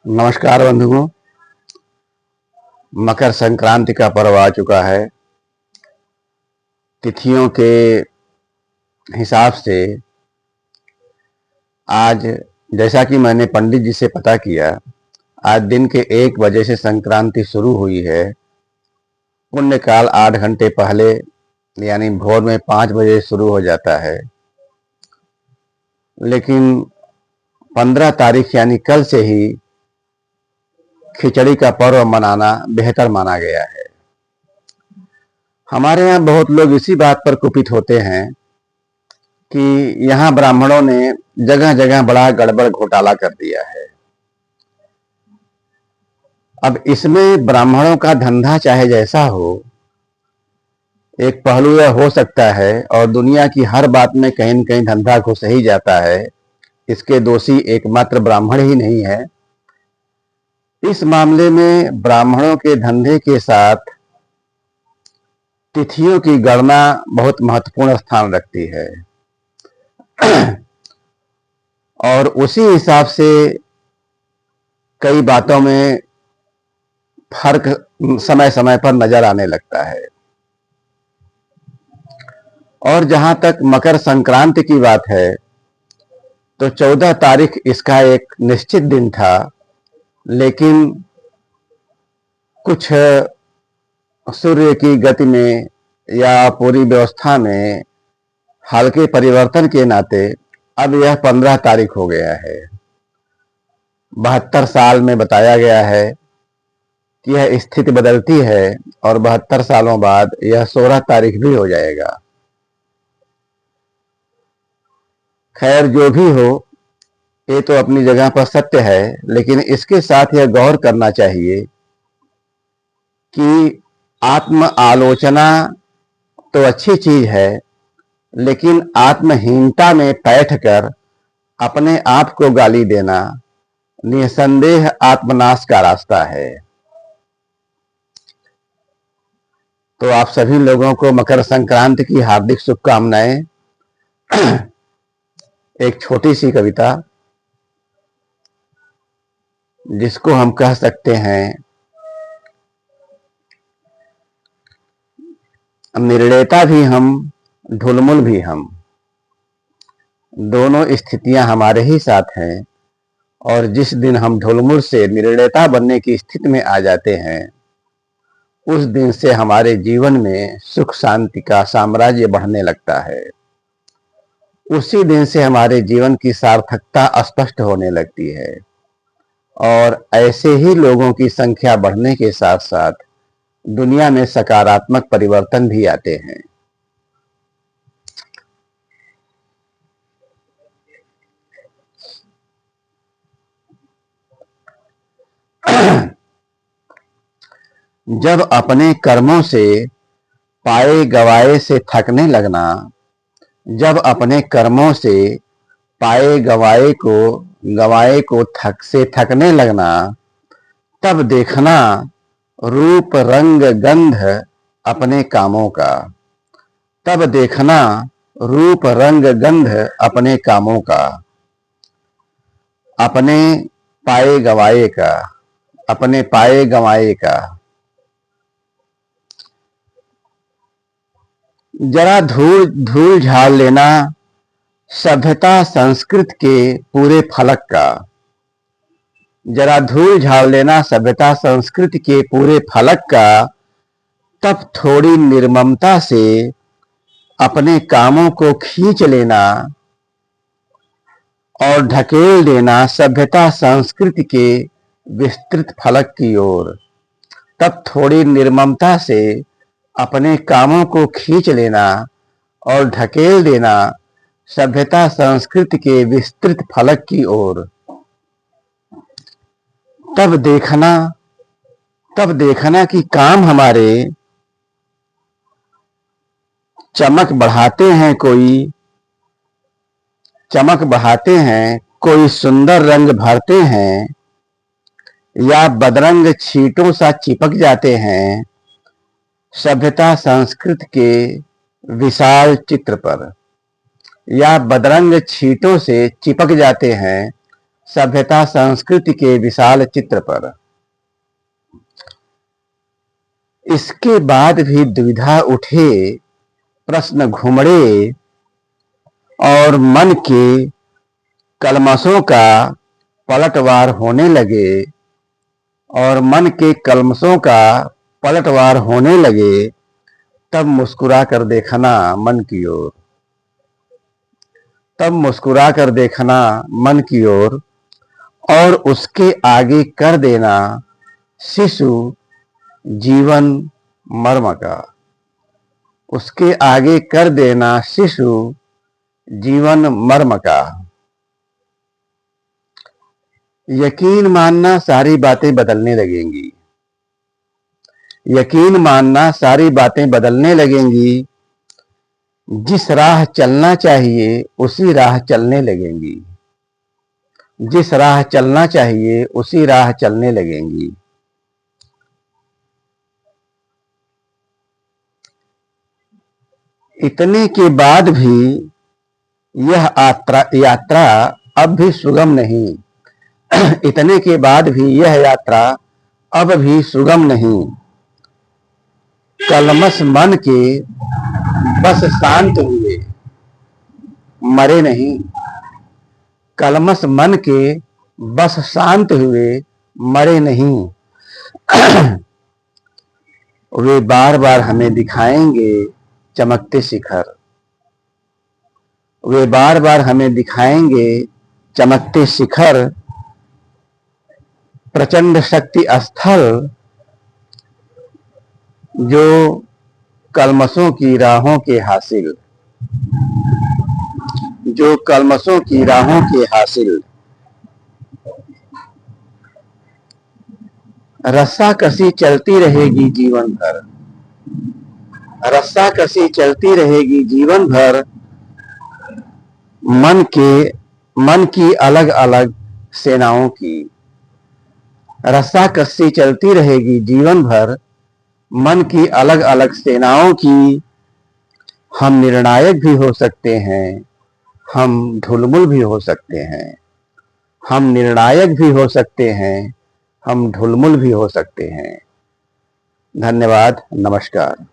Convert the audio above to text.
नमस्कार बंधुओं। मकर संक्रांति का पर्व आ चुका है। तिथियों के हिसाब से आज, जैसा कि मैंने पंडित जी से पता किया, आज दिन के 1 बजे से संक्रांति शुरू हुई है। पुण्य काल 8 घंटे पहले यानी भोर में 5 बजे शुरू हो जाता है, लेकिन 15 तारीख यानी कल से ही खिचड़ी का पर्व मनाना बेहतर माना गया है। हमारे यहाँ बहुत लोग इसी बात पर कुपित होते हैं कि यहाँ ब्राह्मणों ने जगह जगह बड़ा गड़बड़ घोटाला कर दिया है। अब इसमें ब्राह्मणों का धंधा चाहे जैसा हो, एक पहलू यह हो सकता है और दुनिया की हर बात में कहीं न कहीं धंधा घुस ही जाता है। इसके दोषी एकमात्र ब्राह्मण ही नहीं है। इस मामले में ब्राह्मणों के धंधे के साथ तिथियों की गणना बहुत महत्वपूर्ण स्थान रखती है और उसी हिसाब से कई बातों में फर्क समय समय पर नजर आने लगता है। और जहां तक मकर संक्रांति की बात है, तो 14 तारीख इसका एक निश्चित दिन था, लेकिन कुछ सूर्य की गति में या पूरी व्यवस्था में हल्के परिवर्तन के नाते अब यह 15 तारीख हो गया है। 72 साल में बताया गया है कि यह स्थिति बदलती है और 72 सालों बाद यह 16 तारीख भी हो जाएगा। खैर, जो भी हो, ये तो अपनी जगह पर सत्य है, लेकिन इसके साथ यह गौर करना चाहिए कि आत्म आलोचना तो अच्छी चीज है, लेकिन आत्महीनता में बैठकर अपने आप को गाली देना निसंदेह आत्मनाश का रास्ता है। तो आप सभी लोगों को मकर संक्रांति की हार्दिक शुभकामनाएं। एक छोटी सी कविता जिसको हम कह सकते हैं निर्णेता भी हम, ढुलमुल भी हम। दोनों स्थितियां हमारे ही साथ हैं और जिस दिन हम ढुलमुल से निर्णेता बनने की स्थिति में आ जाते हैं, उस दिन से हमारे जीवन में सुख शांति का साम्राज्य बढ़ने लगता है। उसी दिन से हमारे जीवन की सार्थकता स्पष्ट होने लगती है और ऐसे ही लोगों की संख्या बढ़ने के साथ साथ दुनिया में सकारात्मक परिवर्तन भी आते हैं। जब अपने कर्मों से पाए गवाए से थकने लगना, जब अपने कर्मों से पाए गवाए को थकने लगना, तब देखना रूप रंग गंध अपने कामों का। तब देखना रूप रंग गंध अपने कामों का। अपने पाए गवाए का, अपने पाए गवाए का। जरा धूल धूल झाड़ लेना सभ्यता संस्कृत के पूरे फलक का। जरा धूल झाड़ लेना सभ्यता संस्कृति के पूरे फलक का। तब थोड़ी निर्ममता से अपने कामों को खींच लेना और ढकेल देना सभ्यता संस्कृति के विस्तृत फलक की ओर। तब थोड़ी निर्ममता से अपने कामों को खींच लेना और ढकेल देना सभ्यता संस्कृति के विस्तृत फलक की ओर। तब देखना कि काम हमारे चमक बढ़ाते हैं, कोई सुंदर रंग भरते हैं या बदरंग छींटों सा चिपक जाते हैं सभ्यता संस्कृति के विशाल चित्र पर। या बदरंग छींटों से चिपक जाते हैं सभ्यता संस्कृति के विशाल चित्र पर। इसके बाद भी दुविधा उठे, प्रश्न घुमड़े और मन के कलमशों का पलटवार होने लगे तब मुस्कुरा कर देखना मन की ओर और उसके आगे कर देना शिशु जीवन मर्म का। यकीन मानना सारी बातें बदलने लगेंगी। जिस राह चलना चाहिए उसी राह चलने लगेंगी। इतने के बाद भी यह यात्रा अब भी सुगम नहीं। कलमश मन के बस शांत हुए, मरे नहीं। वे बार बार हमें दिखाएंगे चमकते शिखर, प्रचंड शक्ति स्थल जो कलमशों की राहों के हासिल। रस्साकशी चलती रहेगी जीवन भर। मन की अलग अलग सेनाओं की। रस्साकशी चलती रहेगी जीवन भर, मन की अलग अलग सेनाओं की। हम निर्णायक भी हो सकते हैं, हम ढुलमुल भी हो सकते हैं। धन्यवाद, नमस्कार।